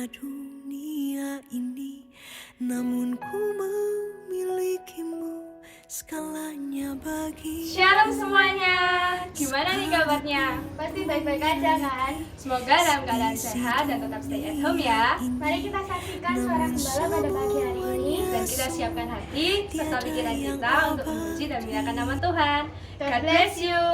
hanya dunia ini, namun ku memilikimu segalanya bagi. Shalom semuanya, gimana nih kabarnya? Pasti baik-baik aja kan? Semoga dalam keadaan sehat dan tetap stay at home ya. Mari kita saksikan suara gembala pada pagi hari ini. Dan kita siapkan hati serta pikiran kita untuk memuji dan memuliakan nama Tuhan. God bless you.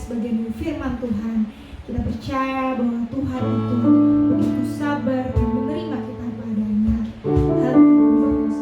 Sebagai firman Tuhan, kita percaya bahwa Tuhan itu begitu sabar dan menerima kita apa adanya. Haleluya Yesus.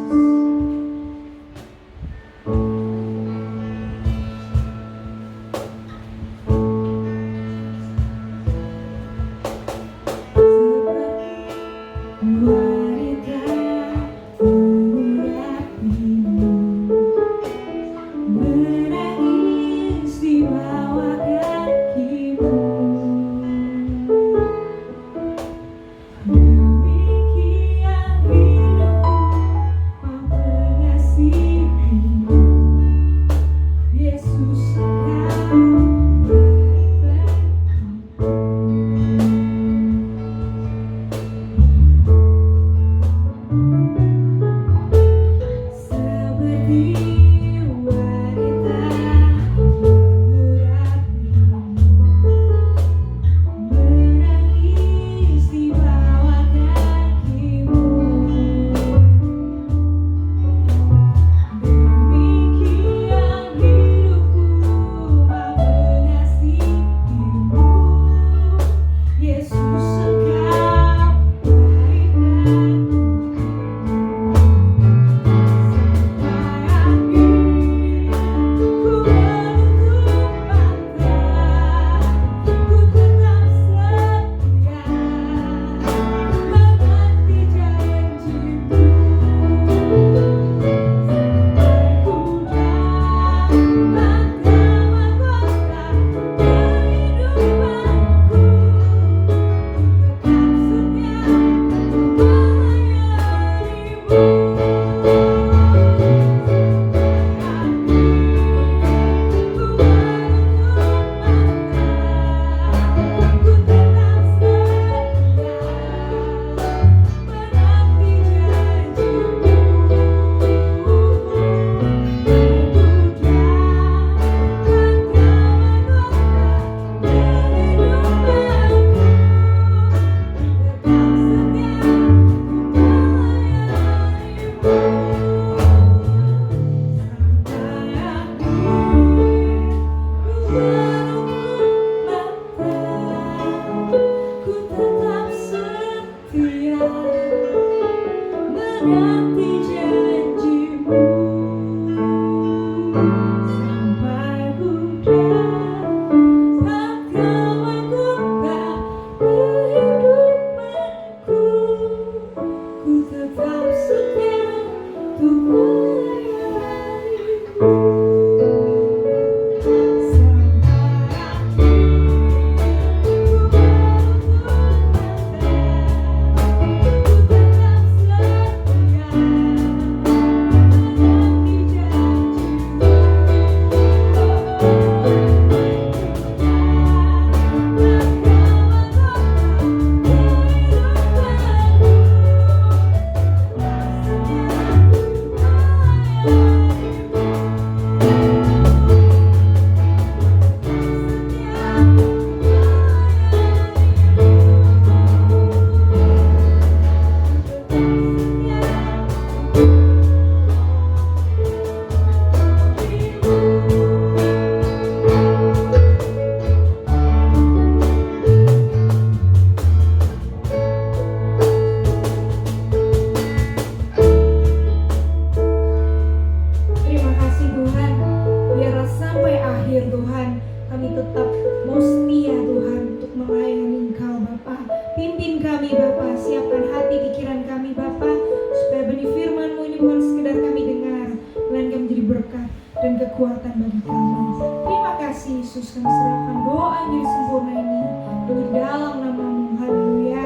ini bukan sekedar kami dengar, melainkan menjadi berkat dan kekuatan bagi kami. Terima kasih Yesus, kami serahkan doa yang jadi sempurna ini demi dalam nama-Mu. Haleluya.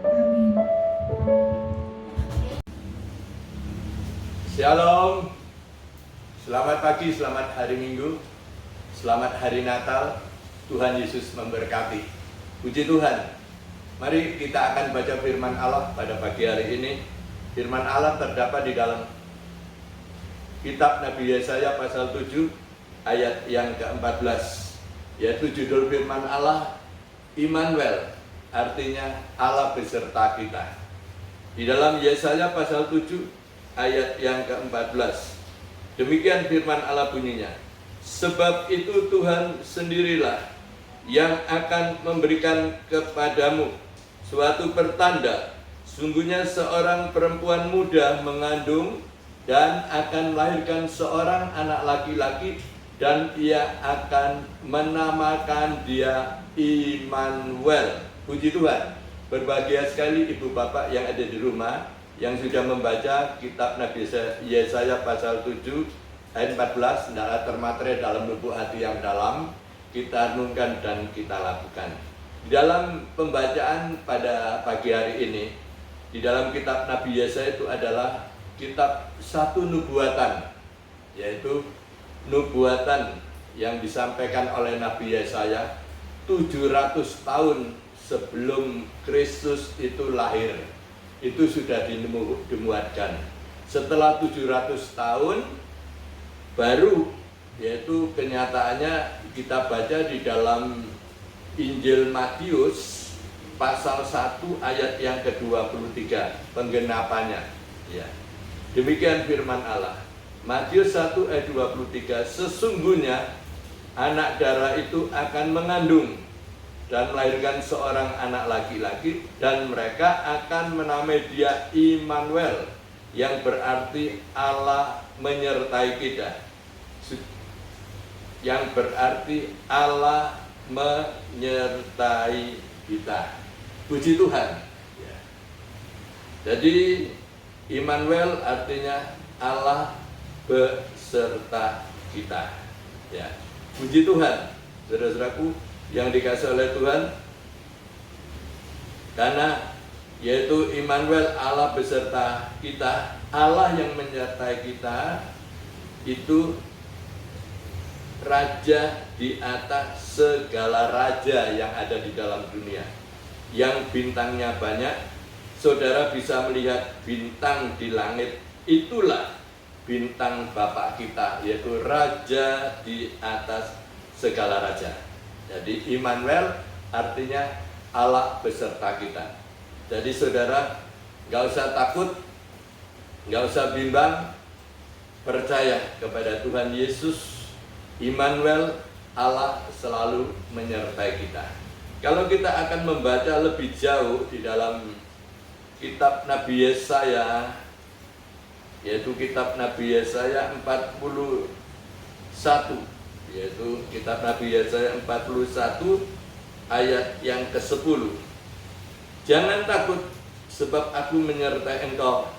Amin. Shalom. Selamat pagi, selamat hari Minggu, selamat hari Natal. Tuhan Yesus memberkati. Puji Tuhan. Mari kita akan baca firman Allah pada pagi hari ini. Firman Allah terdapat di dalam kitab Nabi Yesaya pasal 7 ayat yang ke-14, yaitu judul firman Allah Immanuel, artinya Allah beserta kita. Di dalam Yesaya pasal 7 ayat yang ke-14, demikian firman Allah bunyinya, sebab itu Tuhan sendirilah yang akan memberikan kepadamu suatu pertanda. Sungguhnya seorang perempuan muda mengandung dan akan melahirkan seorang anak laki-laki, dan ia akan menamakan dia Immanuel. Puji Tuhan. Berbahagia sekali ibu bapak yang ada di rumah yang sudah membaca kitab Nabi Yesaya pasal 7 ayat 14. Hendaklah termaterai dalam lubuk hati yang dalam, kita renungkan dan kita lakukan. Di dalam pembacaan pada pagi hari ini, di dalam kitab Nabi Yesaya itu adalah kitab satu nubuatan, yaitu nubuatan yang disampaikan oleh Nabi Yesaya 700 tahun sebelum Kristus itu lahir. Itu sudah dimuatkan. Setelah 700 tahun baru, yaitu kenyataannya kita baca di dalam Injil Matius pasal 1 ayat yang ke-23, penggenapannya. Ya. Demikian firman Allah. Matius 1 ayat 23, sesungguhnya anak darah itu akan mengandung dan melahirkan seorang anak laki-laki, dan mereka akan menamai dia Immanuel, yang berarti Allah menyertai kita. Yang berarti Allah menyertai kita. Puji Tuhan. Ya. Jadi Immanuel artinya Allah beserta kita. Ya. Puji Tuhan, saudara-saudaraku yang dikasihi oleh Tuhan, karena yaitu Immanuel, Allah beserta kita, Allah yang menyertai kita, itu raja di atas segala raja yang ada di dalam dunia, yang bintangnya banyak. Saudara bisa melihat bintang di langit, itulah bintang Bapa kita, yaitu raja di atas segala raja. Jadi Immanuel artinya Allah beserta kita. Jadi saudara gak usah takut, gak usah bimbang, percaya kepada Tuhan Yesus. Immanuel, Allah selalu menyertai kita. Kalau kita akan membaca lebih jauh di dalam kitab Nabi Yesaya, yaitu kitab Nabi Yesaya 41, yaitu kitab Nabi Yesaya 41 ayat yang ke-10. Jangan takut sebab aku menyertai engkau.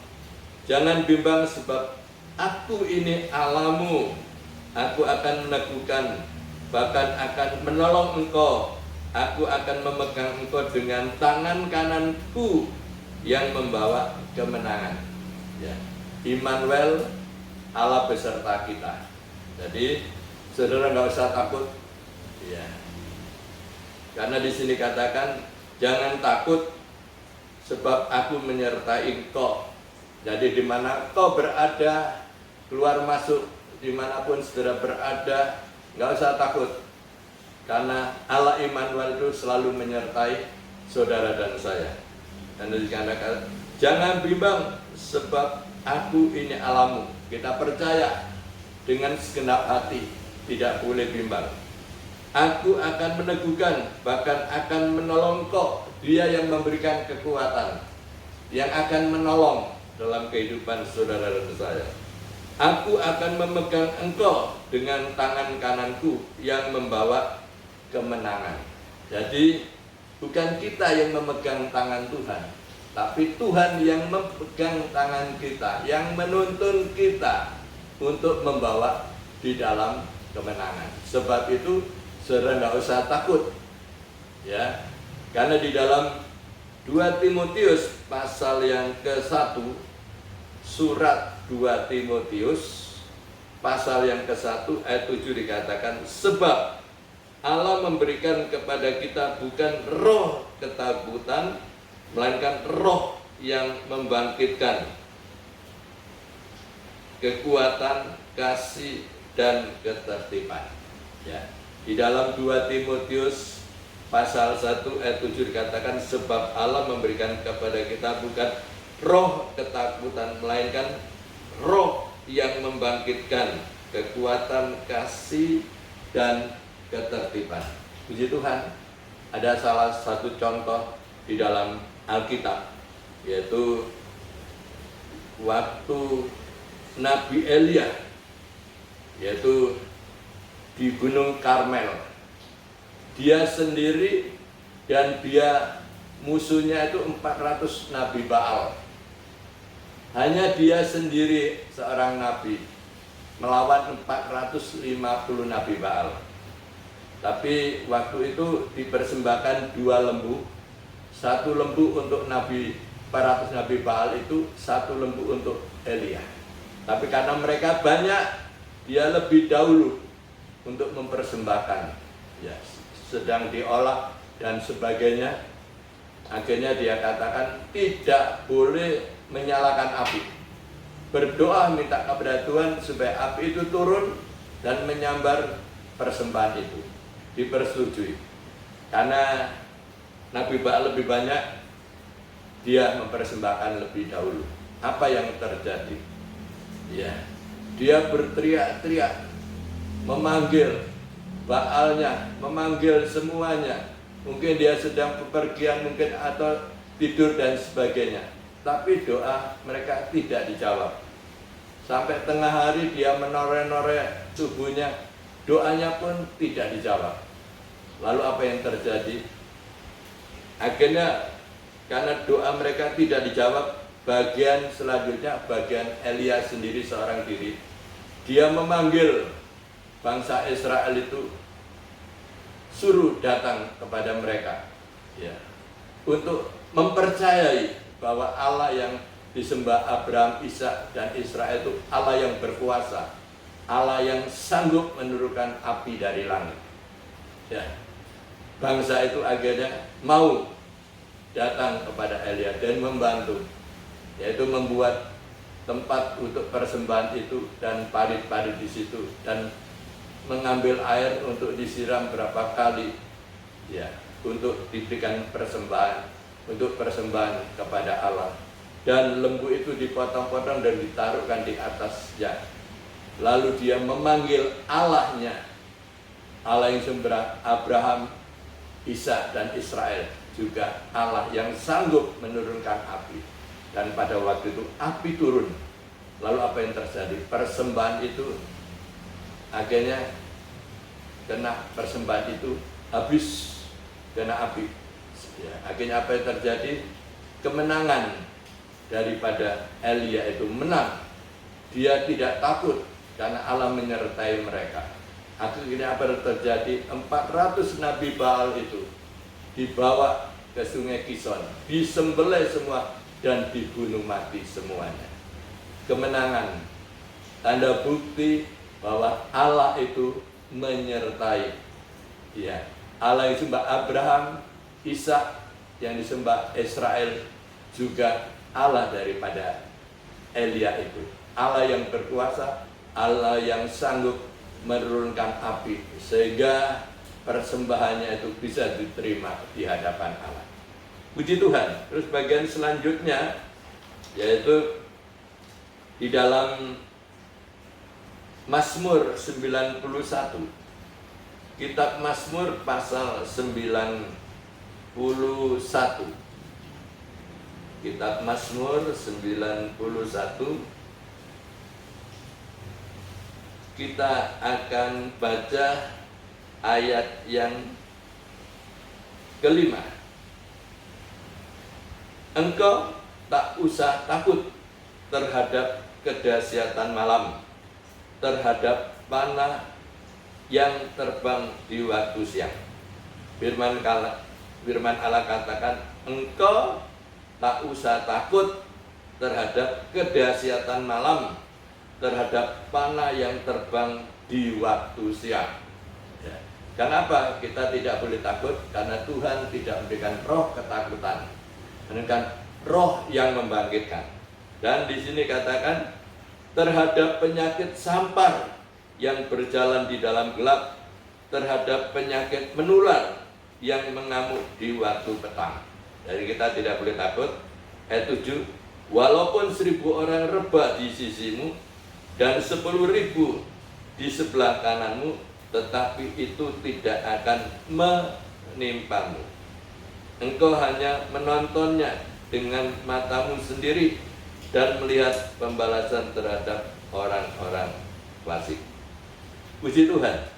Jangan bimbang sebab aku ini Allahmu. Aku akan meneguhkan, bahkan akan menolong engkau. Aku akan memegang engkau dengan tangan kananku yang membawa kemenangan. Ya. Immanuel, Allah beserta kita. Jadi saudara nggak usah takut. Ya. Karena di sini katakan jangan takut sebab aku menyertai engkau. Jadi di mana kau berada, keluar masuk, dimanapun saudara berada, nggak usah takut. Karena Allah Immanuel itu selalu menyertai saudara dan saya. Dan dikatakan jangan bimbang sebab aku ini Allahmu. Kita percaya dengan segenap hati, tidak boleh bimbang. Aku akan meneguhkan, bahkan akan menolong kau. Dia yang memberikan kekuatan, yang akan menolong dalam kehidupan saudara dan saya. Aku akan memegang engkau dengan tangan kananku yang membawa kemenangan. Jadi bukan kita yang memegang tangan Tuhan, tapi Tuhan yang memegang tangan kita, yang menuntun kita untuk membawa di dalam kemenangan. Sebab itu saudara tidak usah takut, ya, karena di dalam 2 Timotius pasal yang ke-1, surat 2 Timotius pasal yang ke-1 ayat 7 dikatakan, sebab Allah memberikan kepada kita bukan roh ketakutan, melainkan roh yang membangkitkan kekuatan, kasih, dan ketertiban. Ya. Di dalam 2 Timotius pasal 1 ayat 7 dikatakan, sebab Allah memberikan kepada kita bukan roh ketakutan, melainkan roh yang membangkitkan kekuatan, kasih, dan ketertiban. Puji Tuhan, ada salah satu contoh di dalam Alkitab, yaitu waktu Nabi Elia, yaitu di Gunung Karmel. Dia sendiri dan dia musuhnya itu 400 Nabi Baal. Hanya dia sendiri seorang Nabi melawan 450 Nabi Baal. Tapi waktu itu dipersembahkan 2 lembu. 1 lembu untuk Nabi 400 Nabi Baal itu, 1 lembu untuk Elia. Tapi karena mereka banyak, dia lebih dahulu untuk mempersembahkan. Ya, sedang diolah dan sebagainya. Akhirnya dia katakan tidak boleh menyalakan api. Berdoa minta kepada Tuhan supaya api itu turun dan menyambar persembahan itu. Dipersetujui. Karena Nabi Baal lebih banyak, dia mempersembahkan lebih dahulu. Apa yang terjadi? Ya, dia berteriak-teriak, memanggil Baalnya, memanggil semuanya. Mungkin dia sedang bepergian, mungkin atau tidur dan sebagainya. Tapi doa mereka tidak dijawab. Sampai tengah hari dia menoreh-noreh tubuhnya, doanya pun tidak dijawab. Lalu apa yang terjadi? Akhirnya karena doa mereka tidak dijawab, bagian selanjutnya, bagian Elia sendiri seorang diri, dia memanggil bangsa Israel itu, suruh datang kepada mereka, ya, untuk mempercayai bahwa Allah yang disembah Abraham, Ishak, dan Israel itu Allah yang berkuasa, Allah yang sanggup menurunkan api dari langit. Ya, bangsa itu akhirnya mau datang kepada Elia dan membantu, yaitu membuat tempat untuk persembahan itu dan parit-parit di situ dan mengambil air untuk disiram berapa kali, ya, untuk diberikan persembahan, untuk persembahan kepada Allah. Dan lembu itu dipotong-potong dan ditaruhkan di atasnya. Lalu dia memanggil Allahnya, Allah yang sembah Abraham, Ishak, dan Israel, juga Allah yang sanggup menurunkan api. Dan pada waktu itu api turun. Lalu apa yang terjadi? Persembahan itu akhirnya kena, persembahan itu habis kena api. Ya, akhirnya apa yang terjadi? Kemenangan daripada Elia itu menang. Dia tidak takut karena Allah menyertai mereka. Akhirnya apa yang terjadi? 400 Nabi Baal itu dibawa ke sungai Kison, disembelih semua dan dibunuh mati semuanya. Kemenangan, tanda bukti bahwa Allah itu menyertai. Ya, Allah yang disembah Abraham, Ishak, yang disembah Israel, juga Allah daripada Elia itu. Allah yang berkuasa, Allah yang sanggup menurunkan api sehingga persembahannya itu bisa diterima di hadapan Allah. Puji Tuhan. Terus bagian selanjutnya yaitu di dalam Mazmur 91. Kitab Mazmur pasal 91. Kitab Mazmur 91. Kita akan baca ayat yang kelima. engkau tak usah takut terhadap kedahsyatan malam, terhadap panah yang terbang di waktu siang. Firman Allah katakan, engkau tak usah takut terhadap kedahsyatan malam, terhadap panah yang terbang di waktu siang. Ya. Kenapa kita tidak boleh takut? Karena Tuhan tidak memberikan roh ketakutan, melainkan roh yang membangkitkan. Dan di sini katakan, terhadap penyakit sampar yang berjalan di dalam gelap, terhadap penyakit menular yang mengamuk di waktu petang. Jadi kita tidak boleh takut. Ayat 7, walaupun 1.000 orang rebah di sisimu dan 10.000 di sebelah kananmu, tetapi itu tidak akan menimpamu. Engkau hanya menontonnya dengan matamu sendiri dan melihat pembalasan terhadap orang-orang fasik. Puji Tuhan.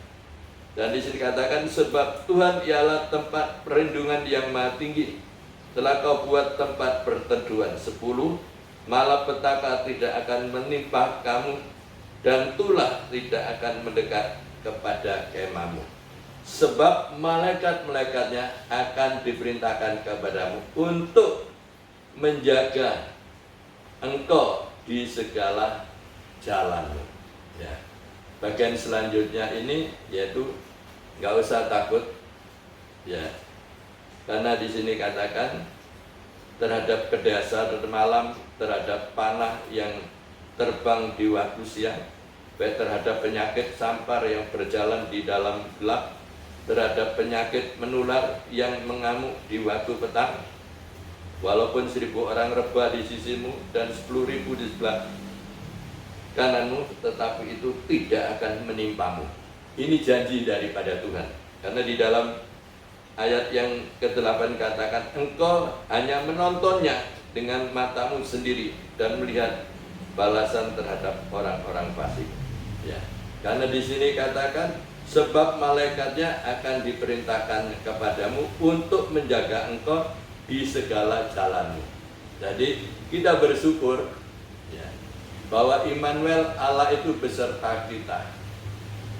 Dan di sini katakan, sebab Tuhan ialah tempat perlindungan yang maha tinggi. Telah kau buat tempat perteduhan. 10, malapetaka tidak akan menimpa kamu, dan tulah tidak akan mendekat kepada kemahmu. Sebab malaikat-malaikatnya akan diperintahkan kepadamu untuk menjaga engkau di segala jalanmu. Ya. Bagian selanjutnya ini yaitu nggak usah takut, ya, karena di sini katakan terhadap kedahsyatan malam, terhadap panah yang terbang di waktu siang, baik terhadap penyakit sampar yang berjalan di dalam gelap, terhadap penyakit menular yang mengamuk di waktu petang. Walaupun 1.000 orang rebah di sisimu dan 10.000 di sebelah kananmu, tetapi itu tidak akan menimpamu. Ini janji daripada Tuhan. Karena di dalam ayat yang ke-8 katakan, engkau hanya menontonnya dengan matamu sendiri dan melihat balasan terhadap orang-orang fasik. Ya. Karena di sini katakan, sebab malaikatnya akan diperintahkan kepadamu untuk menjaga engkau di segala jalanmu. Jadi kita bersyukur, ya, bahwa Immanuel, Allah itu beserta kita.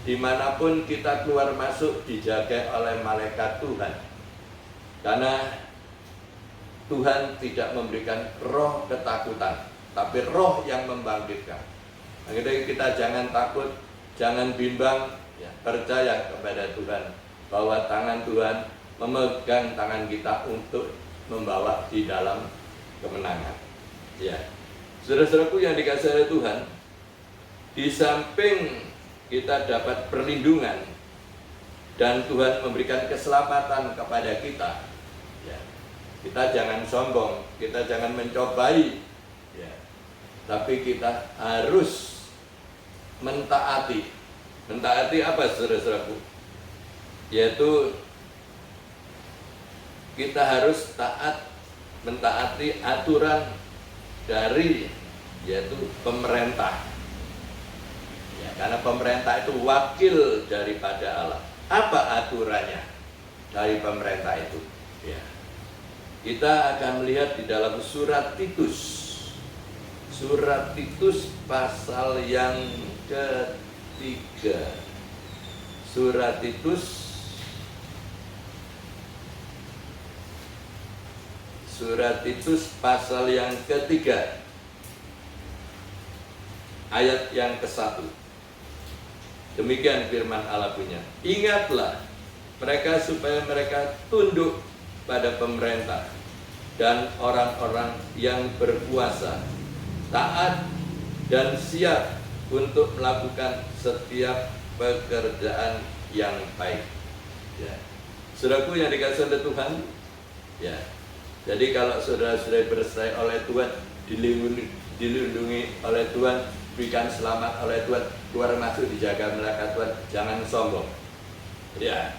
Dimanapun kita keluar masuk dijaga oleh malaikat Tuhan. Karena Tuhan tidak memberikan roh ketakutan, tapi roh yang membangkitkan. Akhirnya kita jangan takut, jangan bimbang, ya, percaya kepada Tuhan bahwa tangan Tuhan memegang tangan kita untuk membawa di dalam kemenangan. Ya, saudara-saudaraku yang dikasihi oleh Tuhan, di samping kita dapat perlindungan dan Tuhan memberikan keselamatan kepada kita, ya, kita jangan sombong, kita jangan mencobai, ya, tapi kita harus mentaati. Mentaati apa, saudara-saudaraku? Yaitu kita harus taat, mentaati aturan dari yaitu pemerintah. Ya, karena pemerintah itu wakil daripada Allah. Apa aturannya dari pemerintah itu? Ya. Kita akan melihat di dalam surat Titus. Surat Titus pasal yang ketiga. Surat Titus pasal yang ketiga, ayat yang ke-1. Demikian firman Allah punya. Ingatlah mereka supaya mereka tunduk pada pemerintah dan orang-orang yang berkuasa, taat dan siap untuk melakukan setiap pekerjaan yang baik. Ya. Saudaraku yang dikasihi oleh Tuhan, ya. Jadi kalau saudara-saudara bersertai oleh Tuhan, dilindungi oleh Tuhan, berikan selamat oleh Tuhan, keluar masuk dijaga melekat Tuhan, jangan sombong. Ya,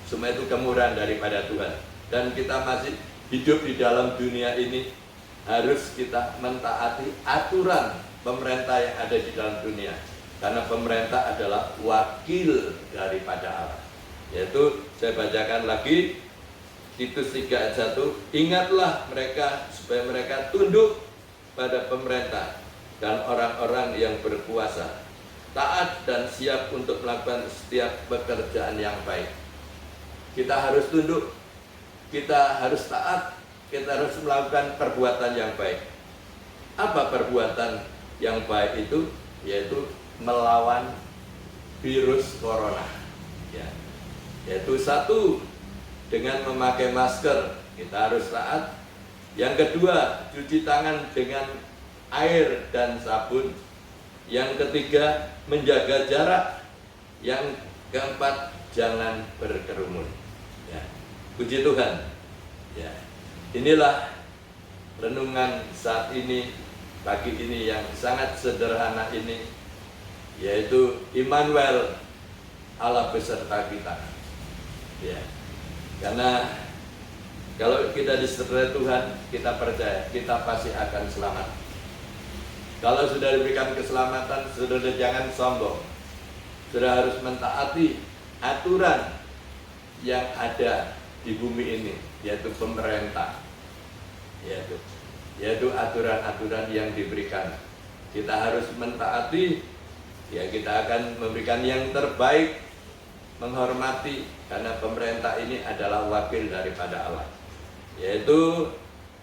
semua itu kemurahan daripada Tuhan. Dan kita masih hidup di dalam dunia ini, harus kita mentaati aturan pemerintah yang ada di dalam dunia. Karena pemerintah adalah wakil daripada Allah. Yaitu saya bacakan lagi Titus 3 ayat 1, ingatlah mereka supaya mereka tunduk pada pemerintah dan orang-orang yang berkuasa, taat dan siap untuk melakukan setiap pekerjaan yang baik. Kita harus tunduk, kita harus taat, kita harus melakukan perbuatan yang baik. Apa perbuatan yang baik itu? Yaitu melawan virus corona. Ya. Yaitu satu, dengan memakai masker, kita harus taat. Yang kedua, cuci tangan dengan air dan sabun. Yang ketiga, menjaga jarak. Yang keempat, jangan berkerumun. Ya. Puji Tuhan. Ya. Inilah renungan saat ini, pagi ini yang sangat sederhana ini, yaitu Immanuel, Allah beserta kita. Ya. Karena kalau kita disertai Tuhan, kita percaya kita pasti akan selamat. Kalau sudah diberikan keselamatan, saudara jangan sombong. Saudara harus mentaati aturan yang ada di bumi ini, yaitu pemerintah, yaitu aturan-aturan yang diberikan. Kita harus mentaati, ya kita akan memberikan yang terbaik, menghormati, karena pemerintah ini adalah wakil daripada Allah. Yaitu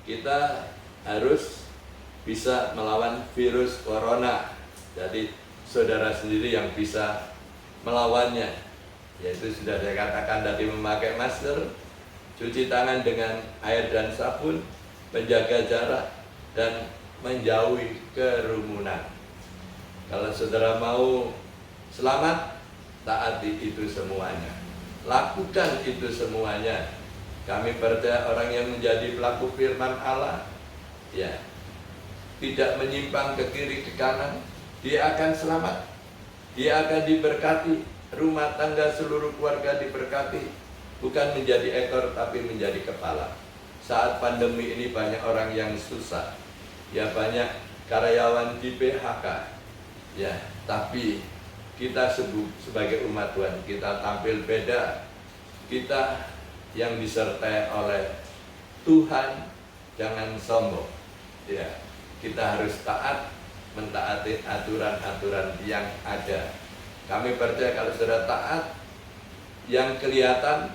kita harus bisa melawan virus corona. Jadi saudara sendiri yang bisa melawannya. Yaitu sudah saya katakan tadi, memakai masker, cuci tangan dengan air dan sabun, menjaga jarak, dan menjauhi kerumunan. Kalau saudara mau selamat, taati itu semuanya, lakukan itu semuanya. Kami percaya orang yang menjadi pelaku firman Allah, ya, tidak menyimpang ke kiri ke kanan, dia akan selamat, dia akan diberkati, rumah tangga seluruh keluarga diberkati, bukan menjadi ekor tapi menjadi kepala. Saat pandemi ini banyak orang yang susah, ya banyak karyawan di PHK, ya, tapi kita sebagai umat Tuhan, kita tampil beda. Kita yang disertai oleh Tuhan, jangan sombong. Ya, kita harus taat, mentaati aturan-aturan yang ada. Kami percaya kalau sudah taat, yang kelihatan,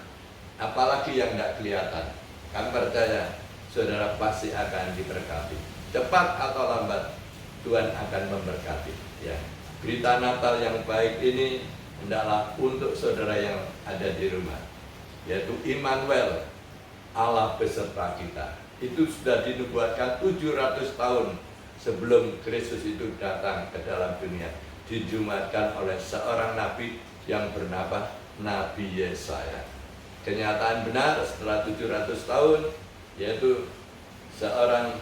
apalagi yang tidak kelihatan, kami percaya saudara pasti akan diberkati. Cepat atau lambat, Tuhan akan memberkati. Ya. Berita Natal yang baik ini hendaklah untuk saudara yang ada di rumah, yaitu Immanuel, Allah beserta kita. Itu sudah dinubuatkan 700 tahun sebelum Kristus itu datang ke dalam dunia. Dijumatkan oleh seorang nabi yang bernama Nabi Yesaya. Kenyataan benar setelah 700 tahun, yaitu seorang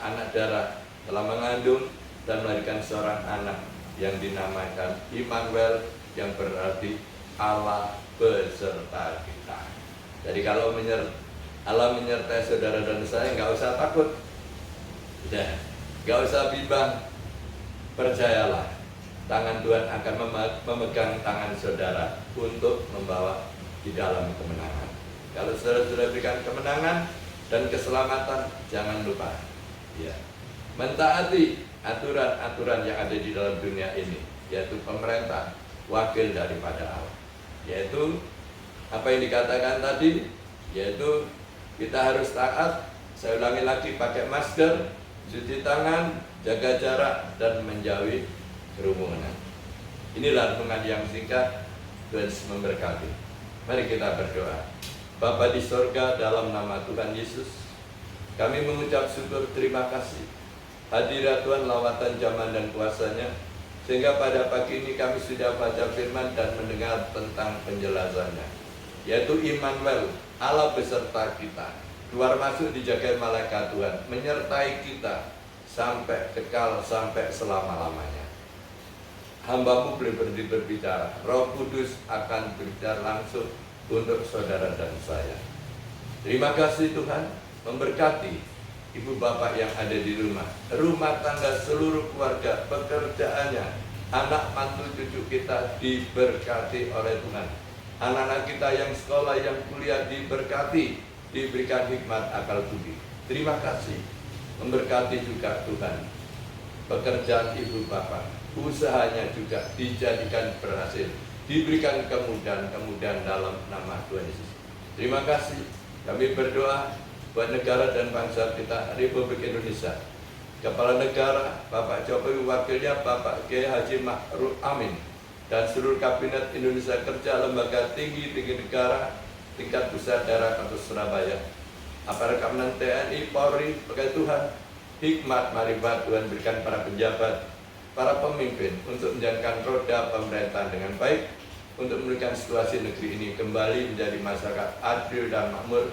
anak darah telah mengandung dan melahirkan seorang anak yang dinamakan Immanuel, yang berarti Allah beserta kita. Jadi kalau Allah menyertai saudara dan saya, nggak usah takut, ya, nggak usah bimbang, percayalah, tangan Tuhan akan memegang tangan saudara untuk membawa di dalam kemenangan. Kalau saudara sudah berikan kemenangan dan keselamatan, jangan lupa, ya, mentaati aturan-aturan yang ada di dalam dunia ini, yaitu pemerintah, wakil daripada Allah. Yaitu apa yang dikatakan tadi, yaitu kita harus taat. Saya ulangi lagi, pakai masker, cuci tangan, jaga jarak, dan menjauhi kerumunan. Inilah renungan yang singkat. Tuhan memberkati. Mari kita berdoa. Bapa di sorga, dalam nama Tuhan Yesus, kami mengucap syukur terima kasih hadirat Tuhan, lawatan zaman dan kuasanya, sehingga pada pagi ini kami sudah baca firman dan mendengar tentang penjelasannya, yaitu Immanuel, Allah beserta kita, keluar masuk dijaga malaikat Tuhan, menyertai kita sampai kekal, sampai selama-lamanya. Hamba-Mu boleh berhenti berbicara, Roh Kudus akan berbicara langsung untuk saudara dan saya. Terima kasih Tuhan, memberkati ibu bapak yang ada di rumah tangga seluruh keluarga, pekerjaannya, anak mantu cucu kita diberkati oleh Tuhan. Anak-anak kita yang sekolah, yang kuliah diberkati, diberikan hikmat akal budi. Terima kasih. Memberkati juga Tuhan pekerjaan ibu bapak, usahanya juga dijadikan berhasil, diberikan kemudahan dalam nama Tuhan Yesus. Terima kasih. Kami berdoa buat negara dan bangsa kita, Republik Indonesia. Kepala Negara Bapak Jokowi, wakilnya Bapak Kiai Haji Ma'ruf Amin, dan seluruh Kabinet Indonesia Kerja, lembaga tinggi-tinggi negara, tingkat pusat, daerah, kampus Surabaya, aparat keamanan TNI, Polri, pakai Tuhan, hikmat, marifat Tuhan berikan para pejabat, para pemimpin untuk menjalankan roda pemerintahan dengan baik, untuk memberikan situasi negeri ini kembali menjadi masyarakat adil dan makmur.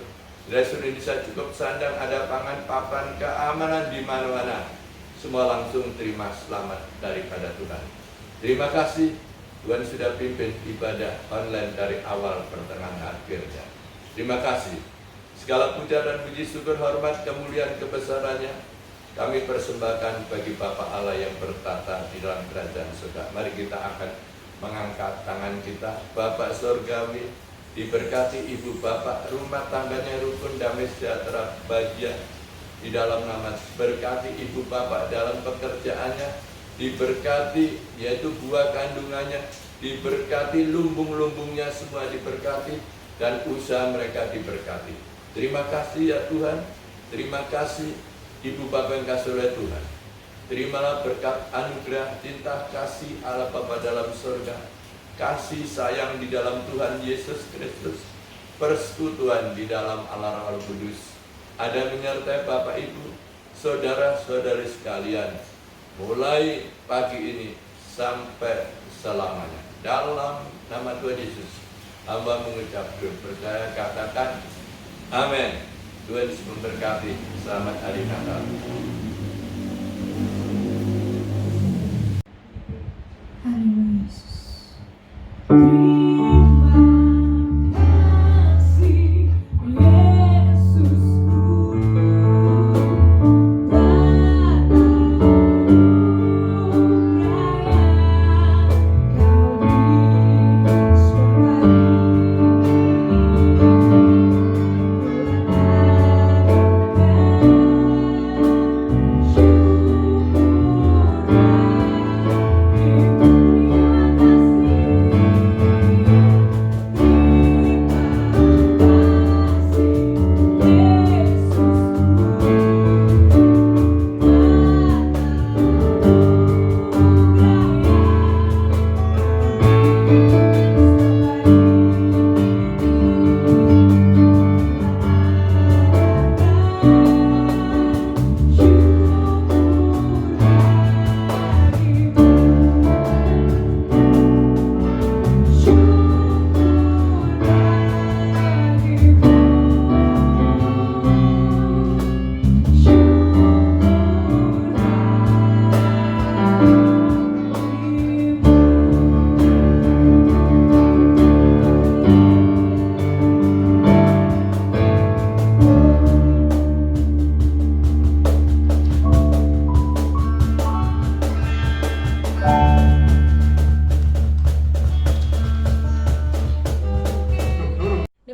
Rasul Indonesia cukup sandang, ada pangan, papan, keamanan di mana-mana. Semua langsung terima selamat daripada Tuhan. Terima kasih Tuhan sudah pimpin ibadah online dari awal pertengahan akhirnya. Terima kasih. Segala puja dan puji syukur, hormat, kemuliaan, kebesarannya kami persembahkan bagi Bapa Allah yang bertata di dalam kerajaan surga. Mari kita akan mengangkat tangan kita. Bapak surgawi, diberkati ibu bapak, rumah tangganya rukun, damai, sejahtera, bahagia di dalam nama. Berkati ibu bapak dalam pekerjaannya, diberkati yaitu buah kandungannya, diberkati lumbung-lumbungnya semua diberkati, dan usaha mereka diberkati. Terima kasih ya Tuhan. Terima kasih ibu bapak yang kasih oleh Tuhan. Terimalah berkat anugerah cinta kasih Allah Bapa dalam surga, kasih sayang di dalam Tuhan Yesus Kristus, persekutuan di dalam Allah Roh Kudus, ada menyertai Bapak Ibu, saudara-saudari sekalian, mulai pagi ini sampai selamanya. Dalam nama Tuhan Yesus, hamba mengucap percaya, katakan amin. Tuhan Yesus memberkati. Selamat hari Natal. Haleluya Yesus. Terima kasih Yesusku, tak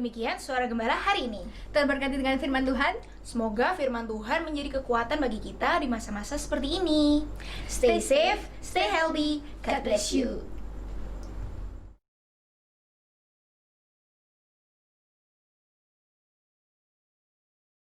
Demikian Suara Gembala hari ini. Terberkati dengan firman Tuhan. Semoga firman Tuhan menjadi kekuatan bagi kita di masa-masa seperti ini. Stay safe, stay healthy. God bless you.